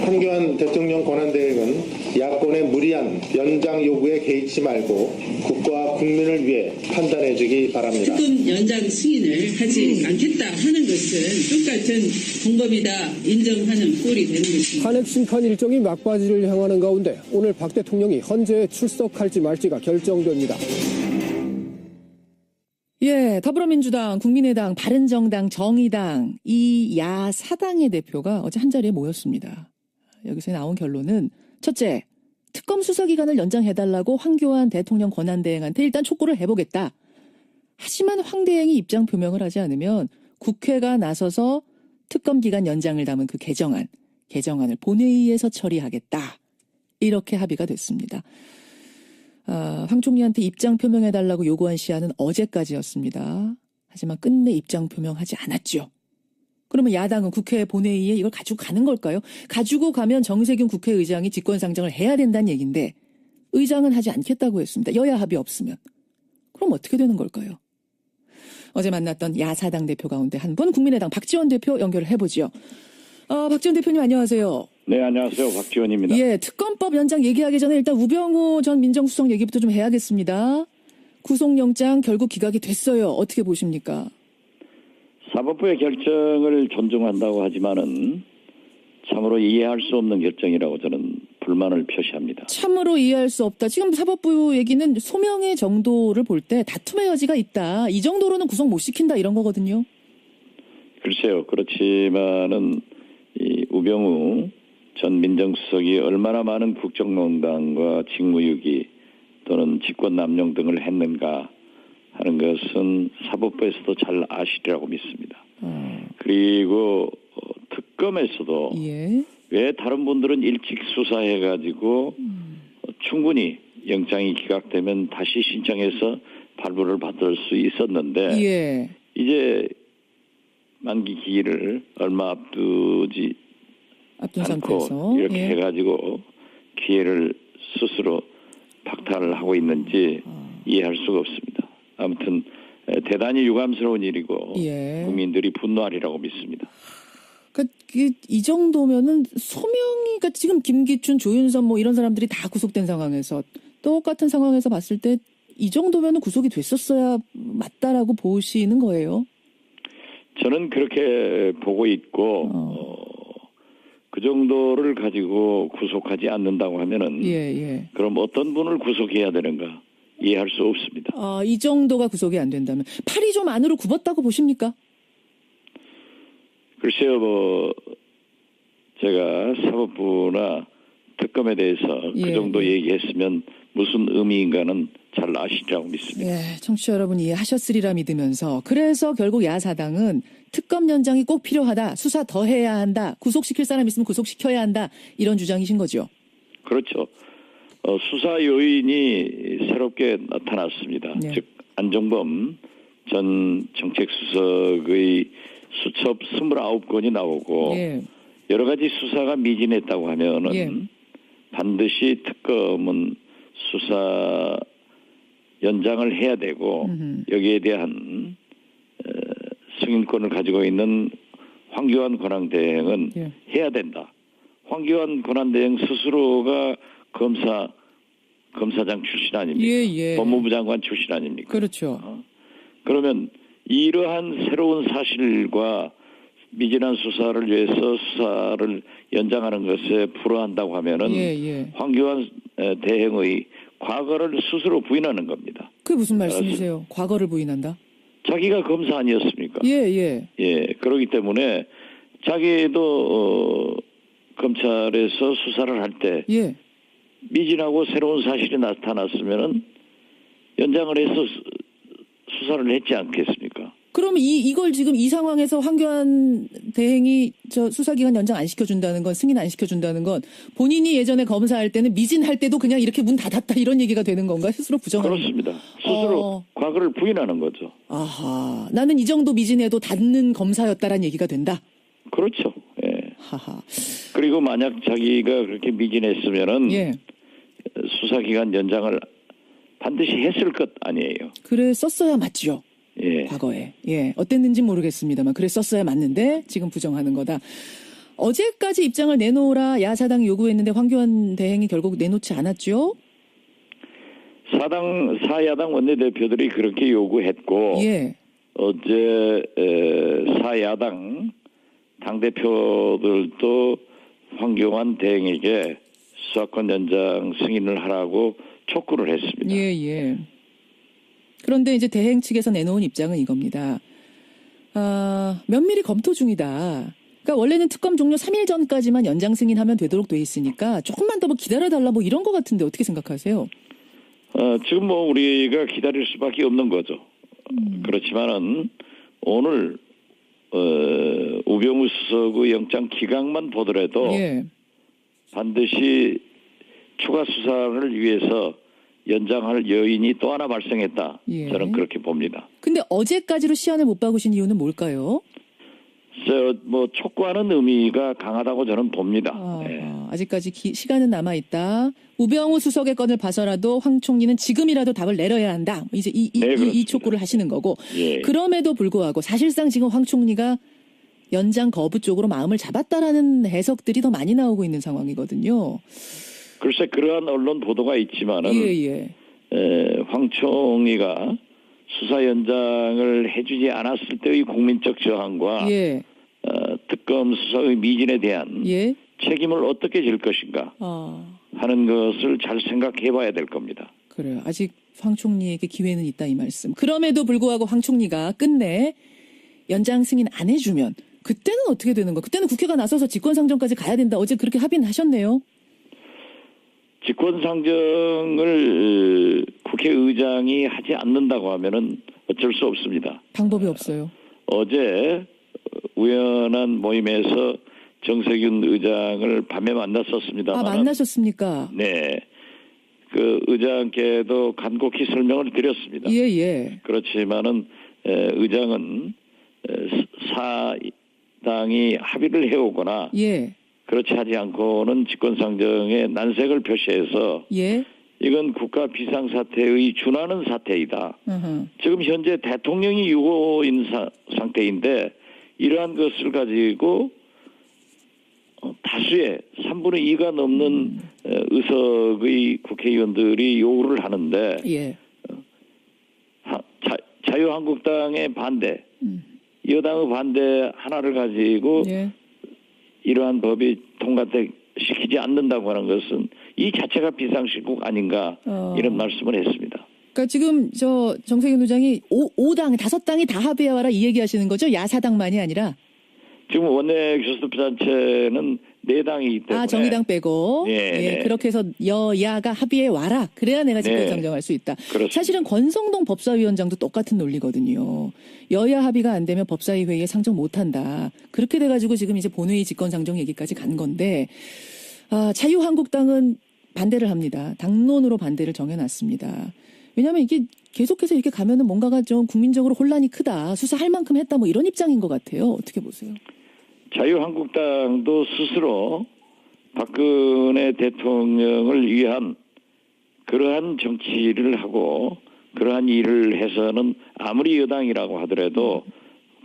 황교안 대통령 권한대행은 야권의 무리한 연장 요구에 개의치 말고 국가와 국민을 위해 판단해주기 바랍니다. 특검 연장 승인을 하지 않겠다 하는 것은 똑같은 공범이다 인정하는 꼴이 되는 것입니다. 탄핵 심판 일정이 막바지를 향하는 가운데 오늘 박 대통령이 헌재에 출석할지 말지가 결정됩니다. 예, 더불어민주당, 국민의당, 바른정당, 정의당 이 야사당의 대표가 어제 한자리에 모였습니다. 여기서 나온 결론은 첫째, 특검 수사 기간을 연장해달라고 황교안 대통령 권한대행한테 일단 촉구를 해보겠다. 하지만 황 대행이 입장 표명을 하지 않으면 국회가 나서서 특검 기간 연장을 담은 그 개정안을 본회의에서 처리하겠다. 이렇게 합의가 됐습니다. 황 총리한테 입장 표명해달라고 요구한 시한은 어제까지였습니다. 하지만 끝내 입장 표명하지 않았죠. 그러면 야당은 국회 본회의에 이걸 가지고 가는 걸까요? 가지고 가면 정세균 국회의장이 직권상정을 해야 된다는 얘기인데 의장은 하지 않겠다고 했습니다. 여야 합의 없으면. 그럼 어떻게 되는 걸까요? 어제 만났던 야사당 대표 가운데 한 분 국민의당 박지원 대표 연결을 해보죠. 박지원 대표님 안녕하세요. 네, 안녕하세요. 박지원입니다. 예, 특검법 연장 얘기하기 전에 일단 우병우 전 민정수석 얘기부터 좀 해야겠습니다. 구속영장 결국 기각이 됐어요. 어떻게 보십니까? 사법부의 결정을 존중한다고 하지만은 참으로 이해할 수 없는 결정이라고 저는 불만을 표시합니다. 참으로 이해할 수 없다. 지금 사법부 얘기는 소명의 정도를 볼 때 다툼의 여지가 있다. 이 정도로는 구속 못 시킨다 이런 거거든요. 글쎄요. 그렇지만은 이 우병우 전 민정수석이 얼마나 많은 국정농단과 직무유기 또는 직권남용 등을 했는가 하는 것은 사법부에서도 잘 아시리라고 믿습니다. 그리고 특검에서도 예. 왜 다른 분들은 일찍 수사해가지고 충분히 영장이 기각되면 다시 신청해서 발부를 받을 수 있었는데 예. 이제 만기 기일을 얼마 앞둔 않고 상태에서 이렇게 예. 해가지고 기회를 스스로 박탈을 하고 있는지 이해할 수가 없습니다. 아무튼 대단히 유감스러운 일이고 예. 국민들이 분노하리라고 믿습니다. 그러니까 이 정도면은 소명이 그러니까 지금 김기춘, 조윤선 뭐 이런 사람들이 다 구속된 상황에서 똑같은 상황에서 봤을 때 이 정도면은 구속이 됐었어야 맞다라고 보시는 거예요? 저는 그렇게 보고 있고 그 정도를 가지고 구속하지 않는다고 하면은 예. 그럼 어떤 분을 구속해야 되는가 이해할 수 없습니다. 이 정도가 구속이 안 된다면 팔이 좀 안으로 굽었다고 보십니까? 글쎄요, 제가 사법부나 특검에 대해서 예. 그 정도 얘기했으면 무슨 의미인가는 잘 아시리라고 믿습니다. 예, 청취자 여러분 이해하셨으리라 믿으면서 그래서 결국 야사당은 특검 연장이 꼭 필요하다. 수사 더 해야 한다. 구속시킬 사람 있으면 구속시켜야 한다. 이런 주장이신 거죠? 그렇죠. 수사 요인이 새롭게 나타났습니다. 네. 즉 안종범 전 정책수석의 수첩 29건이 나오고 예. 여러 가지 수사가 미진했다고 하면은 예. 반드시 특검은 수사 연장을 해야 되고 여기에 대한 승인권을 가지고 있는 황교안 권한대행은 예. 해야 된다. 황교안 권한대행 스스로가 검사장 출신 아닙니까? 예. 법무부 장관 출신 아닙니까? 그렇죠. 그러면 이러한 새로운 사실과 미진한 수사를 위해서 수사를 연장하는 것에 불허한다고 하면은 예. 황교안 대행의 과거를 스스로 부인하는 겁니다. 그게 무슨 말씀이세요? 과거를 부인한다? 자기가 검사 아니었습니까? 예. 그렇기 때문에 자기도 검찰에서 수사를 할 때 예. 미진하고 새로운 사실이 나타났으면은 연장을 해서 수사를 했지 않겠습니까? 그럼 이걸 지금 이 상황에서 황교안 대행이 저 수사기간 연장 안 시켜준다는 건 승인 안 시켜준다는 건 본인이 예전에 검사할 때는 미진할 때도 그냥 이렇게 문 닫았다 이런 얘기가 되는 건가? 스스로 부정하는. 그렇습니다. 스스로 과거를 부인하는 거죠. 아하. 나는 이 정도 미진해도 닫는 검사였다라는 얘기가 된다. 그렇죠. 예. 하하. 그리고 만약 자기가 그렇게 미진했으면은 예. 수사기간 연장을 반드시 했을 것 아니에요. 그래 썼어야 맞죠. 예. 과거에. 예. 어땠는지 모르겠습니다만 그래 썼어야 맞는데 지금 부정하는 거다. 어제까지 입장을 내놓으라 야사당이 요구했는데 황교안 대행이 결국 내놓지 않았죠? 사야당 원내대표들이 그렇게 요구했고 예. 어제 사야당 당대표들도 황교안 대행에게 수사권 연장 승인을 하라고 촉구를 했습니다. 예, 예. 그런데 이제 대행 측에서 내놓은 입장은 이겁니다. 면밀히 검토 중이다. 그러니까 원래는 특검 종료 3일 전까지만 연장 승인하면 되도록 돼 있으니까 조금만 더 뭐 기다려달라 뭐 이런 것 같은데 어떻게 생각하세요? 지금 뭐 우리가 기다릴 수밖에 없는 거죠. 그렇지만은 오늘 우병우 수석의 영장 기각만 보더라도 예. 반드시 추가 수사를 위해서 연장할 여인이 또 하나 발생했다. 예. 저는 그렇게 봅니다. 근데 어제까지로 시한을 못 박으신 이유는 뭘까요? 뭐 촉구하는 의미가 강하다고 저는 봅니다. 네. 아직까지 시간은 남아 있다. 우병우 수석의 건을 봐서라도 황 총리는 지금이라도 답을 내려야 한다. 이제 이 촉구를 하시는 거고. 예. 그럼에도 불구하고 사실상 지금 황 총리가 연장 거부 쪽으로 마음을 잡았다라는 해석들이 더 많이 나오고 있는 상황이거든요. 글쎄 그러한 언론 보도가 있지만은 예. 황 총리가 수사 연장을 해주지 않았을 때의 국민적 저항과 예. 특검 수사의 미진에 대한 예. 책임을 어떻게 질 것인가 하는 것을 잘 생각해 봐야 될 겁니다. 그래요. 아직 황 총리에게 기회는 있다 이 말씀. 그럼에도 불구하고 황 총리가 끝내 연장 승인 안 해주면 그때는 어떻게 되는 거예요? 그때는 국회가 나서서 직권상정까지 가야 된다. 어제 그렇게 합의는 하셨네요. 직권상정을 국회의장이 하지 않는다고 하면은 어쩔 수 없습니다. 방법이 없어요. 어제 우연한 모임에서 정세균 의장을 밤에 만났었습니다만. 만나셨습니까? 네. 그 의장께도 간곡히 설명을 드렸습니다. 예. 그렇지만은 의장은 사당이 합의를 해오거나 예. 그렇지 하지 않고는 직권상정에 난색을 표시해서 예. 이건 국가 비상사태의 준하는 사태이다. 으흠. 지금 현재 대통령이 유고인 상태인데 이러한 것을 가지고 다수의 3분의 2가 넘는 의석의 국회의원들이 요구를 하는데 예. 자유한국당의 반대, 여당의 반대 하나를 가지고 예. 이러한 법이 통과시키지 않는다고 하는 것은 이 자체가 비상시국 아닌가 이런 말씀을 했습니다. 그러니까 지금 정세균 의장이 5당, 5당이 다 합의해와라 이 얘기하시는 거죠? 야사당만이 아니라? 지금 원내 교섭단체는 4당이기 때문에. 정의당 빼고. 네. 그렇게 해서 여야가 합의해 와라. 그래야 내가 직권상정할 수 있다. 그렇습니다. 사실은 권성동 법사위원장도 똑같은 논리거든요. 여야 합의가 안 되면 법사위 회의에 상정 못한다. 그렇게 돼가지고 지금 이제 본회의 직권상정 얘기까지 간 건데 자유한국당은 반대를 합니다. 당론으로 반대를 정해놨습니다. 왜냐하면 이게 계속해서 이렇게 가면은 뭔가가 좀 국민적으로 혼란이 크다. 수사할 만큼 했다. 뭐 이런 입장인 것 같아요. 어떻게 보세요? 자유한국당도 스스로 박근혜 대통령을 위한 그러한 정치를 하고 그러한 일을 해서는 아무리 여당이라고 하더라도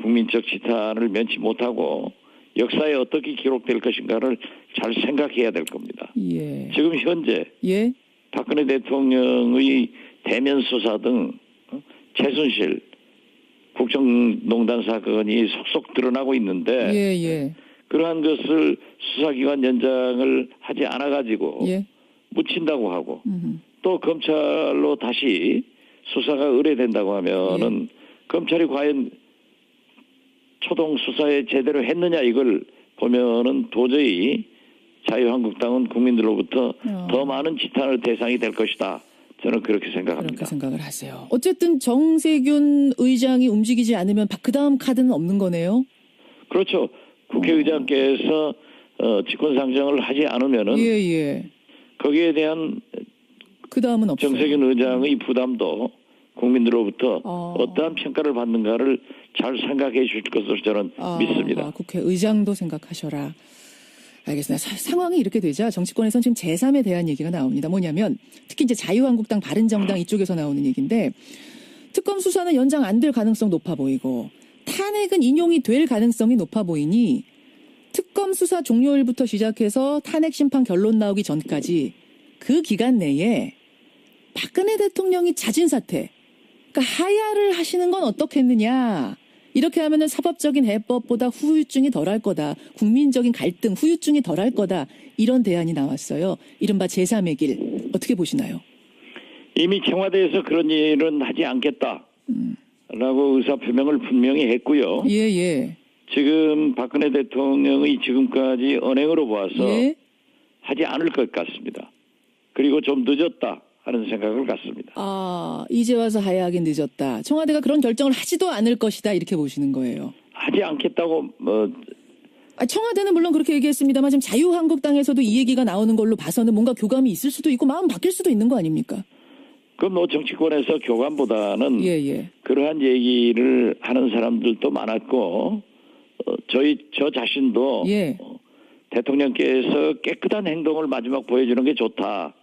국민적 지탄을 면치 못하고 역사에 어떻게 기록될 것인가를 잘 생각해야 될 겁니다. 예. 지금 현재 예. 박근혜 대통령의 대면 수사 등 최순실 국정농단 사건이 속속 드러나고 있는데 예. 그러한 것을 수사기관 연장을 하지 않아가지고 예. 묻힌다고 하고 또 검찰로 다시 수사가 의뢰된다고 하면은 검찰이 과연 초동 수사에 제대로 했느냐 이걸 보면은 도저히 자유한국당은 국민들로부터 더 많은 지탄을 대상이 될 것이다. 저는 그렇게 생각합니다. 그렇게 생각을 하세요. 어쨌든 정세균 의장이 움직이지 않으면 그 다음 카드는 없는 거네요. 그렇죠. 국회의장께서 직권상정을 하지 않으면은 거기에 대한 그 다음은 없어요. 정세균 의장의 부담도 국민들로부터 어떠한 평가를 받는가를 잘 생각해 주실 것으로 저는 믿습니다. 국회의장도 생각하셔라. 알겠습니다. 상황이 이렇게 되자 정치권에서는 지금 제3에 대한 얘기가 나옵니다. 뭐냐면 특히 이제 자유한국당, 바른정당 이쪽에서 나오는 얘기인데 특검 수사는 연장 안 될 가능성 높아 보이고 탄핵은 인용이 될 가능성이 높아 보이니 특검 특검 수사 종료일부터 시작해서 탄핵 심판 결론 나오기 전까지 그 기간 내에 박근혜 대통령이 자진 사퇴, 그러니까 하야를 하시는 건 어떻겠느냐. 이렇게 하면은 사법적인 해법보다 후유증이 덜할 거다. 국민적인 갈등, 후유증이 덜할 거다. 이런 대안이 나왔어요. 이른바 제3의 길. 어떻게 보시나요? 이미 청와대에서 그런 일은 하지 않겠다라고 의사표명을 분명히 했고요. 예. 지금 박근혜 대통령의 지금까지 언행으로 봐서 예. 하지 않을 것 같습니다. 그리고 좀 늦었다 하는 생각을 갖습니다. 아, 이제 와서 하야하긴 늦었다. 청와대가 그런 결정을 하지도 않을 것이다. 이렇게 보시는 거예요. 하지 않겠다고 청와대는 물론 그렇게 얘기했습니다만 지금 자유한국당에서도 이 얘기가 나오는 걸로 봐서는 뭔가 교감이 있을 수도 있고 마음 바뀔 수도 있는 거 아닙니까? 그럼 뭐 정치권에서 교감보다는 예. 그러한 얘기를 하는 사람들도 많았고 저 자신도 예. 대통령께서 깨끗한 행동을 마지막 보여주는 게 좋다.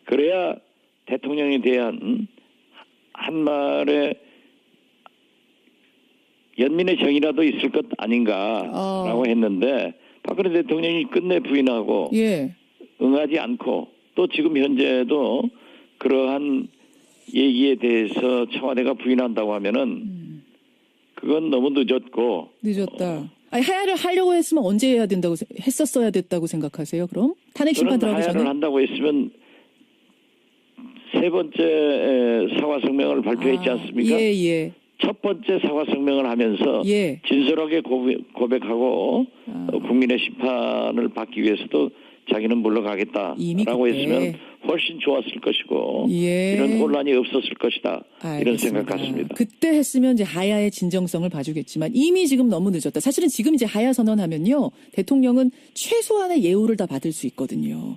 그래야 대통령에 대한 한 말에 연민의 정이라도 있을 것 아닌가라고 했는데 박근혜 대통령이 끝내 부인하고 예. 응하지 않고 또 지금 현재도 그러한 얘기에 대해서 청와대가 부인한다고 하면은 그건 너무 늦었고 늦었다. 아니, 하야를 하려고 했으면 언제 해야 된다고 했었어야 됐다고 생각하세요? 그럼 탄핵 심판 저는 들어가기 하야를 전에 한다고 했으면 세 번째 사과 성명을 발표했지 않습니까? 예. 첫 번째 사과 성명을 하면서 예. 진솔하게 고백하고 국민의 심판을 받기 위해서도 자기는 물러가겠다라고 그때. 했으면 훨씬 좋았을 것이고 예. 이런 혼란이 없었을 것이다. 이런 알겠습니다. 생각 같습니다. 그때 했으면 이제 하야의 진정성을 봐주겠지만 이미 지금 너무 늦었다. 사실은 지금 이제 하야 선언하면요. 대통령은 최소한의 예우를 다 받을 수 있거든요.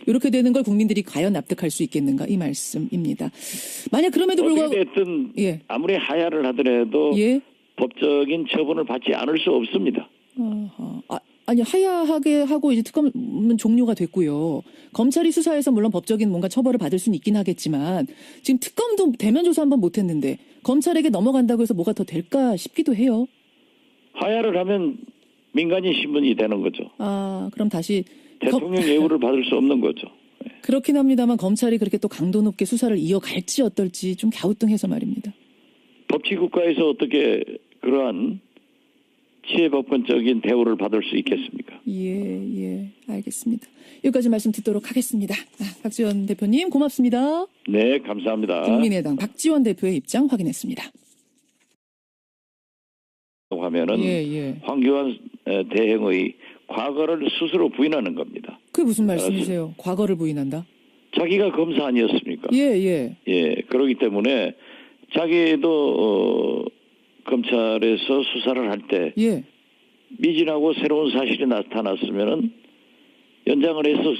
이렇게 되는 걸 국민들이 과연 납득할 수 있겠는가 이 말씀입니다. 만약 그럼에도 불구하고 어떻게 됐든 예. 아무리 하야를 하더라도 예. 법적인 처분을 받지 않을 수 없습니다. 아니 하야하게 하고 이제 특검은 종료가 됐고요. 검찰이 수사해서 물론 법적인 뭔가 처벌을 받을 수는 있긴 하겠지만 지금 특검도 대면 조사 한번 못했는데 검찰에게 넘어간다고 해서 뭐가 더 될까 싶기도 해요. 하야를 하면 민간인 신분이 되는 거죠. 그럼 다시 대통령 예우를 받을 수 없는 거죠. 그렇긴 합니다만 검찰이 그렇게 또 강도 높게 수사를 이어갈지 어떨지 좀 갸우뚱해서 말입니다. 법치국가에서 어떻게 그러한 치해법권적인 대우를 받을 수 있겠습니까? 예, 알겠습니다. 여기까지 말씀 듣도록 하겠습니다. 박지원 대표님 고맙습니다. 네, 감사합니다. 국민의당 박지원 대표의 입장 확인했습니다. 하면은 예. 황교안 대행의 과거를 스스로 부인하는 겁니다. 그게 무슨 말씀이세요? 과거를 부인한다? 자기가 검사 아니었습니까? 예. 그렇기 때문에 자기도 검찰에서 수사를 할 때 예. 미진하고 새로운 사실이 나타났으면은 연장을 해서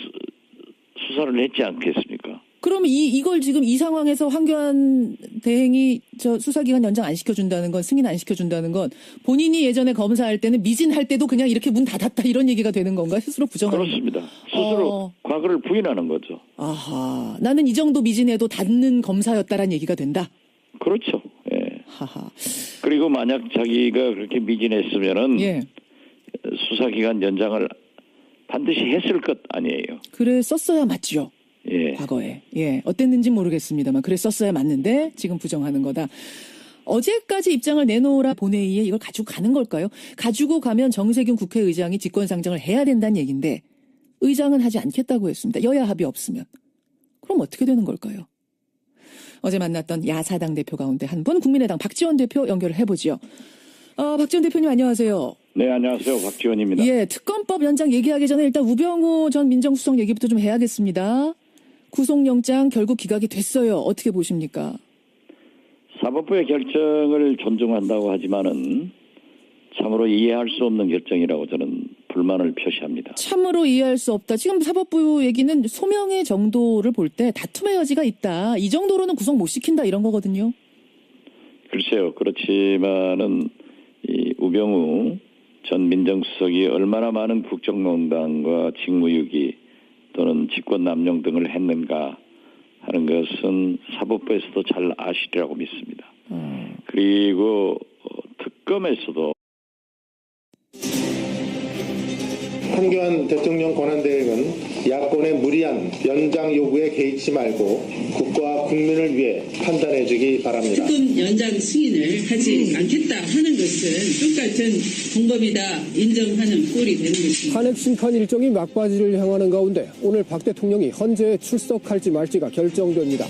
수사를 했지 않겠습니까? 그럼 이걸 지금 이 상황에서 황교안 대행이 저 수사기간 연장 안 시켜준다는 건 승인 안 시켜준다는 건 본인이 예전에 검사할 때는 미진할 때도 그냥 이렇게 문 닫았다 이런 얘기가 되는 건가? 스스로 부정하는. 그렇습니다. 스스로 과거를 부인하는 거죠. 아하. 나는 이 정도 미진해도 닫는 검사였다라는 얘기가 된다. 그렇죠. 예. 하하. 그리고 만약 자기가 그렇게 미진했으면은 예. 수사기간 연장을 반드시 했을 것 아니에요. 그래 썼어야 맞죠. 예. 과거에. 예. 어땠는지 모르겠습니다만 그래 썼어야 맞는데 지금 부정하는 거다. 어제까지 입장을 내놓으라 본회의에 이걸 가지고 가는 걸까요? 가지고 가면 정세균 국회의장이 직권상정을 해야 된다는 얘기인데 의장은 하지 않겠다고 했습니다. 여야 합의 없으면. 그럼 어떻게 되는 걸까요? 어제 만났던 야사당 대표 가운데 한 분 국민의당 박지원 대표 연결을 해보죠. 박지원 대표님 안녕하세요. 네, 안녕하세요. 박지원입니다. 예, 특검법 연장 얘기하기 전에 일단 우병우 전 민정수석 얘기부터 좀 해야겠습니다. 구속영장 결국 기각이 됐어요. 어떻게 보십니까? 사법부의 결정을 존중한다고 하지만은 참으로 이해할 수 없는 결정이라고 저는 불만을 표시합니다. 참으로 이해할 수 없다. 지금 사법부 얘기는 소명의 정도를 볼 때 다툼의 여지가 있다. 이 정도로는 구속 못 시킨다 이런 거거든요. 글쎄요. 그렇지만은 이 우병우 전 민정수석이 얼마나 많은 국정농단과 직무유기 또는 직권남용 등을 했는가 하는 것은 사법부에서도 잘 아시리라고 믿습니다. 그리고 특검에서도 황교안 대통령 권한대행은 야권의 무리한 연장 요구에 개의치 말고 국가와 국민을 위해 판단해주기 바랍니다. 특검 연장 승인을 하지 않겠다 하는 것은 똑같은 공범이다 인정하는 꼴이 되는 것입니다. 탄핵 심판 일정이 막바지를 향하는 가운데 오늘 박 대통령이 헌재에 출석할지 말지가 결정됩니다.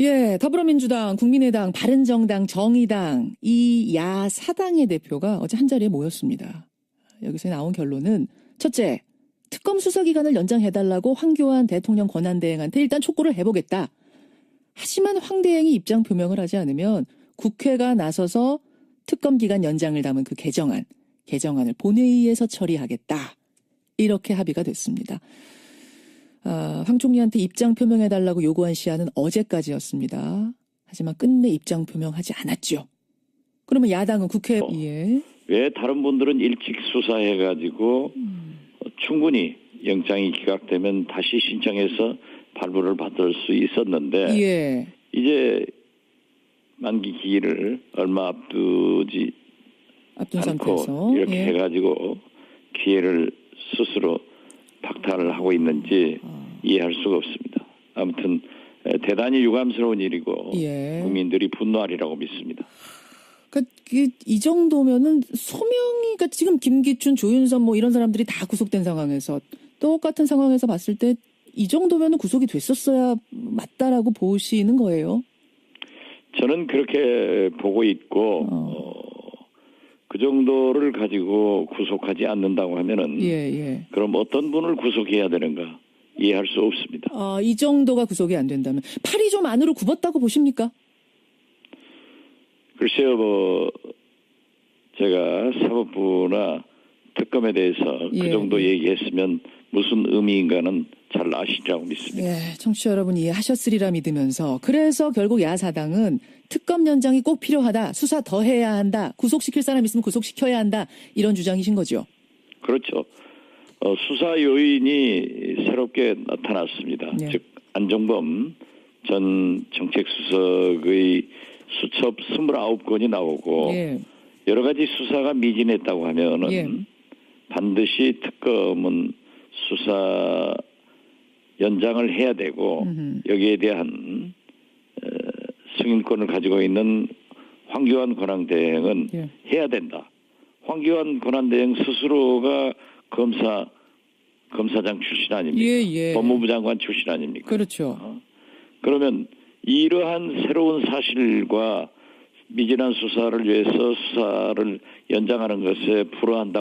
예, 더불어민주당, 국민의당, 바른정당, 정의당 이 야사당의 대표가 어제 한자리에 모였습니다. 여기서 나온 결론은 첫째, 특검 수사 기간을 연장해달라고 황교안 대통령 권한대행한테 일단 촉구를 해보겠다. 하지만 황 대행이 입장 표명을 하지 않으면 국회가 나서서 특검 기간 연장을 담은 그 개정안을 본회의에서 처리하겠다. 이렇게 합의가 됐습니다. 황 총리한테 입장 표명해달라고 요구한 시한은 어제까지였습니다. 하지만 끝내 입장 표명하지 않았죠. 그러면 야당은 국회에 왜 다른 분들은 일찍 수사해가지고 충분히 영장이 기각되면 다시 신청해서 발부를 받을 수 있었는데 예. 이제 만기 기일을 얼마 앞둔 상태에서 이렇게 예. 해가지고 기회를 스스로 박탈을 하고 있는지 이해할 수가 없습니다. 아무튼 대단히 유감스러운 일이고 예. 국민들이 분노하리라고 믿습니다. 그러니까 이 정도면은 소명이 그러니까 지금 김기춘, 조윤선 뭐 이런 사람들이 다 구속된 상황에서 똑같은 상황에서 봤을 때 이 정도면은 구속이 됐었어야 맞다라고 보시는 거예요? 저는 그렇게 보고 있고 그 정도를 가지고 구속하지 않는다고 하면은 예. 그럼 어떤 분을 구속해야 되는가 이해할 수 없습니다. 이 정도가 구속이 안 된다면 팔이 좀 안으로 굽었다고 보십니까? 글쎄요, 제가 사법부나 특검에 대해서 예. 그 정도 얘기했으면 무슨 의미인가는 잘 아시리라고 믿습니다. 예, 청취자 여러분 이해하셨으리라 믿으면서 그래서 결국 야사당은 특검 연장이 꼭 필요하다. 수사 더 해야 한다. 구속시킬 사람 있으면 구속시켜야 한다. 이런 주장이신 거죠? 그렇죠. 수사 요인이 새롭게 나타났습니다. 예. 즉 안종범 전 정책수석의 수첩 29건이 나오고 예. 여러 가지 수사가 미진했다고 하면은 예. 반드시 특검은 수사 연장을 해야 되고 여기에 대한 승인권을 가지고 있는 황교안 권한대행은 예. 해야 된다. 황교안 권한대행 스스로가 검사장 출신 아닙니까? 예. 법무부 장관 출신 아닙니까? 그렇죠. 그러면 이러한 새로운 사실과 미진한 수사를 위해서 수사를 연장하는 것에 불허한다.